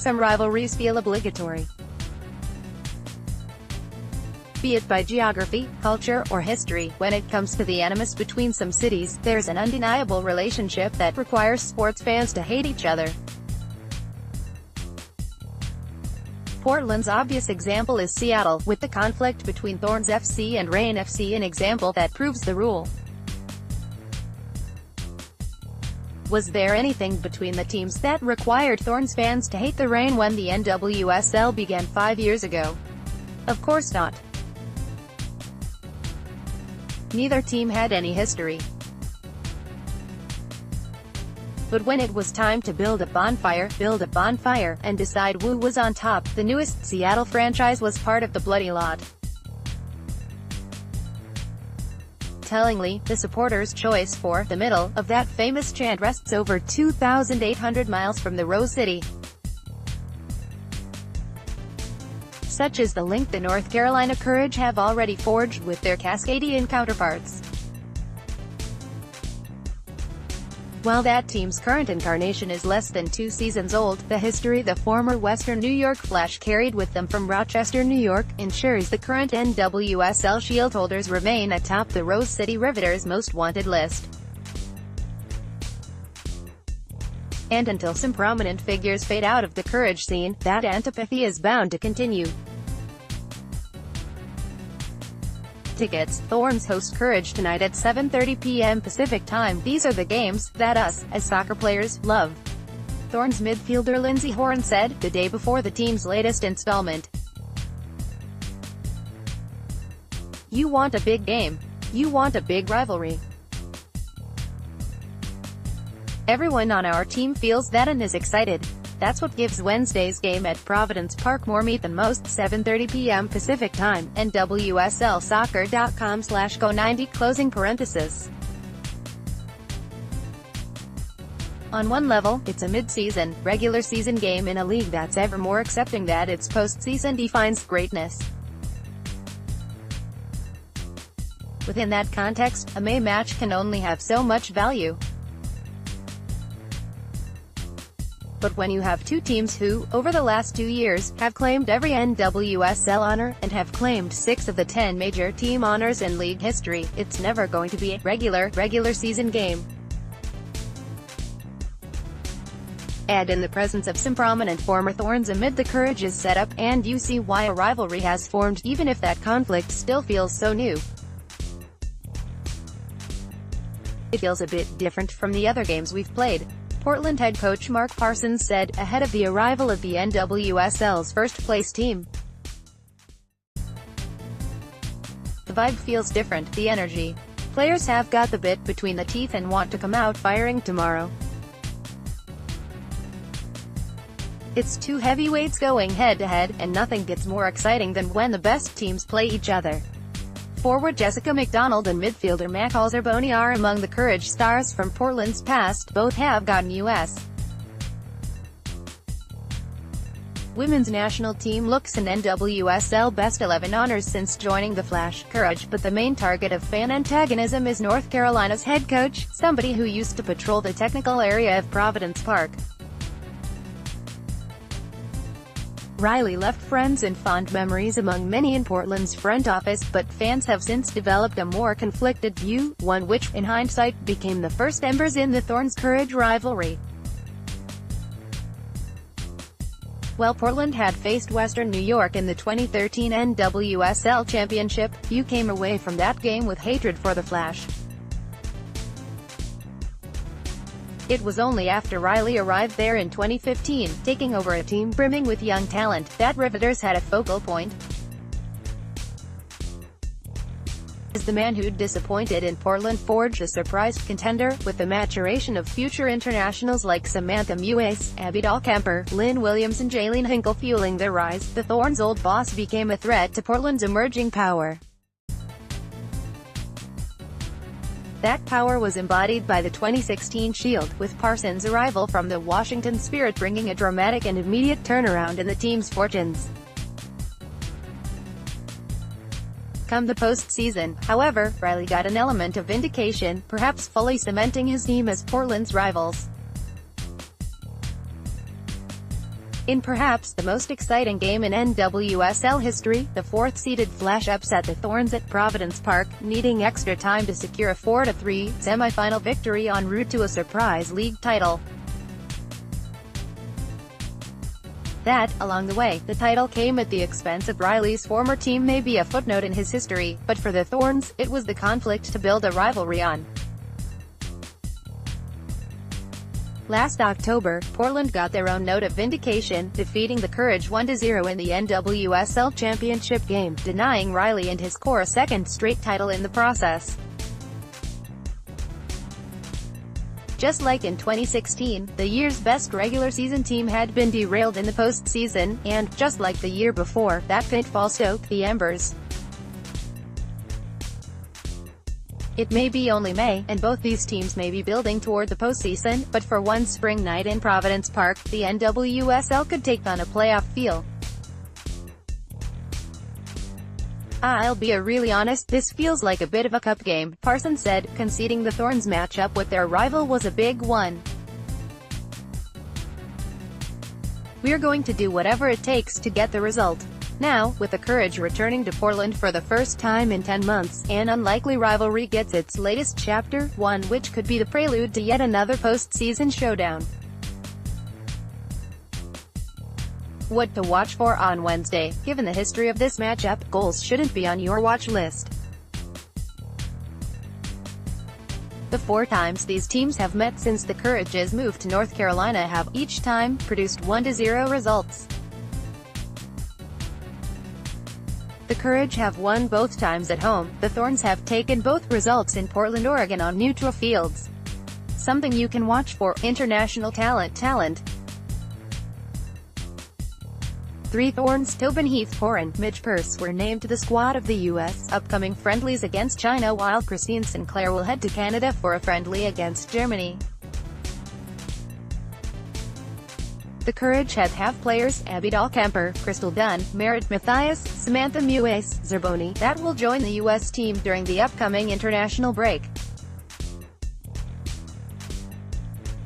Some rivalries feel obligatory. Be it by geography, culture, or history, when it comes to the animus between some cities, there's an undeniable relationship that requires sports fans to hate each other. Portland's obvious example is Seattle, with the conflict between Thorns FC and Reign FC, an example that proves the rule. Was there anything between the teams that required Thorns fans to hate the Reign when the NWSL began 5 years ago? Of course not. Neither team had any history. But when it was time to build a bonfire, and decide who was on top, the newest Seattle franchise was part of the bloody lot. Tellingly, the supporters' choice for the middle of that famous chant rests over 2,800 miles from the Rose City. Such is the link the North Carolina Courage have already forged with their Cascadian counterparts. While that team's current incarnation is less than 2 seasons old, the history the former Western New York Flash carried with them from Rochester, New York, ensures the current NWSL Shield holders remain atop the Rose City Riveters' most wanted list. And until some prominent figures fade out of the Courage scene, that antipathy is bound to continue. Tickets. Thorns host Courage tonight at 7:30 p.m. Pacific Time. These are the games that us, as soccer players, love. Thorns midfielder Lindsey Horan said, the day before the team's latest installment. You want a big game. You want a big rivalry. Everyone on our team feels that and is excited. That's what gives Wednesday's game at Providence Park more meat than most. 7:30 p.m. Pacific Time, NWSLsoccer.com/go90 closing parenthesis. On one level, it's a mid-season, regular season game in a league that's ever more accepting that its postseason defines greatness. Within that context, a May match can only have so much value. But when you have two teams who, over the last 2 years, have claimed every NWSL honor, and have claimed 6 of the 10 major team honors in league history, it's never going to be a regular season game. Add in the presence of some prominent former Thorns amid the Courage's setup, and you see why a rivalry has formed, even if that conflict still feels so new. It feels a bit different from the other games we've played. Portland head coach Mark Parsons said, ahead of the arrival of the NWSL's first-place team. The vibe feels different, the energy. Players have got the bit between the teeth and want to come out firing tomorrow. It's two heavyweights going head-to-head, and nothing gets more exciting than when the best teams play each other. Forward Jessica McDonald and midfielder Mac Alzerboni are among the Courage stars from Portland's past. Both have gotten U.S. Women's national team looks an NWSL Best 11 honors since joining the Flash, Courage, but the main target of fan antagonism is North Carolina's head coach, somebody who used to patrol the technical area of Providence Park. Riley left friends and fond memories among many in Portland's front office, but fans have since developed a more conflicted view, one which, in hindsight, became the first embers in the Thorns-Courage rivalry. While Portland had faced Western New York in the 2013 NWSL Championship, few came away from that game with hatred for the Flash. It was only after Riley arrived there in 2015, taking over a team brimming with young talent, that Riveters had a focal point. As the man who'd disappointed in Portland forged a surprise contender, with the maturation of future internationals like Samantha Mewes, Abby Dahlkemper, Lynn Williams and Jaylene Hinkle fueling their rise, the Thorns' old boss became a threat to Portland's emerging power. That power was embodied by the 2016 Shield, with Parsons' arrival from the Washington Spirit bringing a dramatic and immediate turnaround in the team's fortunes. Come the postseason, however, Riley got an element of vindication, perhaps fully cementing his team as Portland's rivals. In perhaps the most exciting game in NWSL history, the fourth-seeded Flash upset the Thorns at Providence Park, needing extra time to secure a 4-3 semi-final victory en route to a surprise league title. That, along the way, the title came at the expense of Riley's former team may be a footnote in his history, but for the Thorns, it was the conflict to build a rivalry on. Last October, Portland got their own note of vindication, defeating the Courage 1-0 in the NWSL Championship game, denying Riley and his core a second straight title in the process. Just like in 2016, the year's best regular season team had been derailed in the postseason, and, just like the year before, that pitfall stoked the embers. It may be only May, and both these teams may be building toward the postseason, but for one spring night in Providence Park, the NWSL could take on a playoff feel. "I'll be really honest, this feels like a bit of a cup game," Parsons said, conceding the Thorns matchup with their rival was a big one. "We're going to do whatever it takes to get the result." Now, with the Courage returning to Portland for the first time in 10 months, an unlikely rivalry gets its latest chapter, one which could be the prelude to yet another postseason showdown. What to watch for on Wednesday? Given the history of this matchup, goals shouldn't be on your watch list. The 4 times these teams have met since the Courage's move to North Carolina have, each time, produced 1-0 results. The Courage have won both times at home. The Thorns have taken both results in Portland, Oregon on neutral fields. Something you can watch for: international talent. 3 Thorns, Tobin Heath-Poor and Midge Purce were named to the squad of the U.S. upcoming friendlies against China, while Christine Sinclair will head to Canada for a friendly against Germany. The Courage have players: Abby Dahlkemper, Crystal Dunn, Merritt Mathias, Samantha Mues, Zerboni, that will join the U.S. team during the upcoming international break.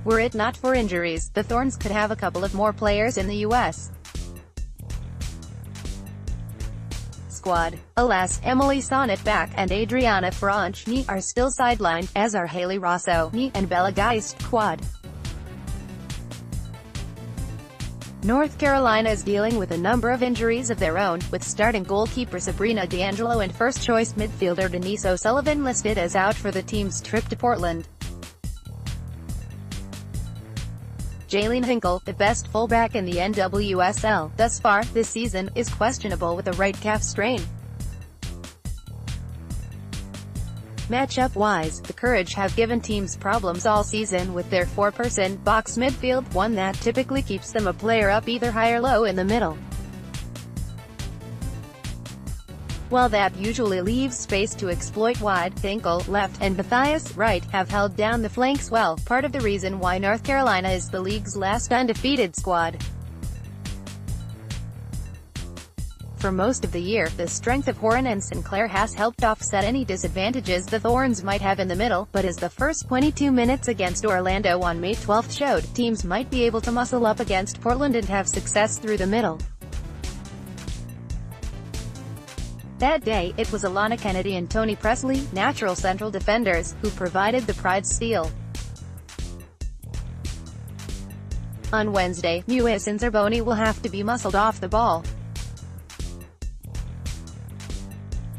Were it not for injuries, the Thorns could have a couple of more players in the U.S. squad. Alas, Emily Sonnett-Back and Adriana Franchi are still sidelined, as are Haley Rosso and Bella Geist. Quad. North Carolina is dealing with a number of injuries of their own, with starting goalkeeper Sabrina D'Angelo and first-choice midfielder Denise O'Sullivan listed as out for the team's trip to Portland. Jaylene Hinkle, the best fullback in the NWSL thus far this season, is questionable with a right calf strain. Matchup-wise, the Courage have given teams problems all season with their 4-person box midfield, one that typically keeps them a player up either high or low in the middle. While that usually leaves space to exploit wide, Hinkle, left, and Mathias, right, have held down the flanks well, part of the reason why North Carolina is the league's last undefeated squad. For most of the year, the strength of Horan and Sinclair has helped offset any disadvantages the Thorns might have in the middle, but as the first 22 minutes against Orlando on May 12 showed, teams might be able to muscle up against Portland and have success through the middle. That day, it was Alana Kennedy and Toni Presley, natural central defenders, who provided the pride steal. On Wednesday, Mues and Zerboni will have to be muscled off the ball.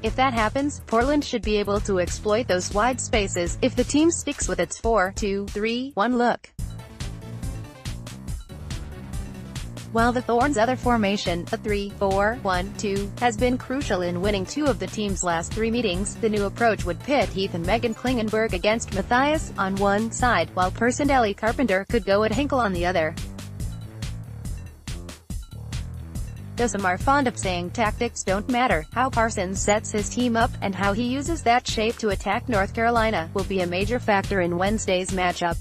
If that happens, Portland should be able to exploit those wide spaces, if the team sticks with its 4-2-3-1 look. While the Thorns' other formation, a 3-4-1-2, has been crucial in winning 2 of the team's last 3 meetings, the new approach would pit Heath and Megan Klingenberg against Mathias on one side, while Purce and Ellie Carpenter could go at Hinkle on the other. Though some are fond of saying tactics don't matter, how Parsons sets his team up, and how he uses that shape to attack North Carolina, will be a major factor in Wednesday's matchup.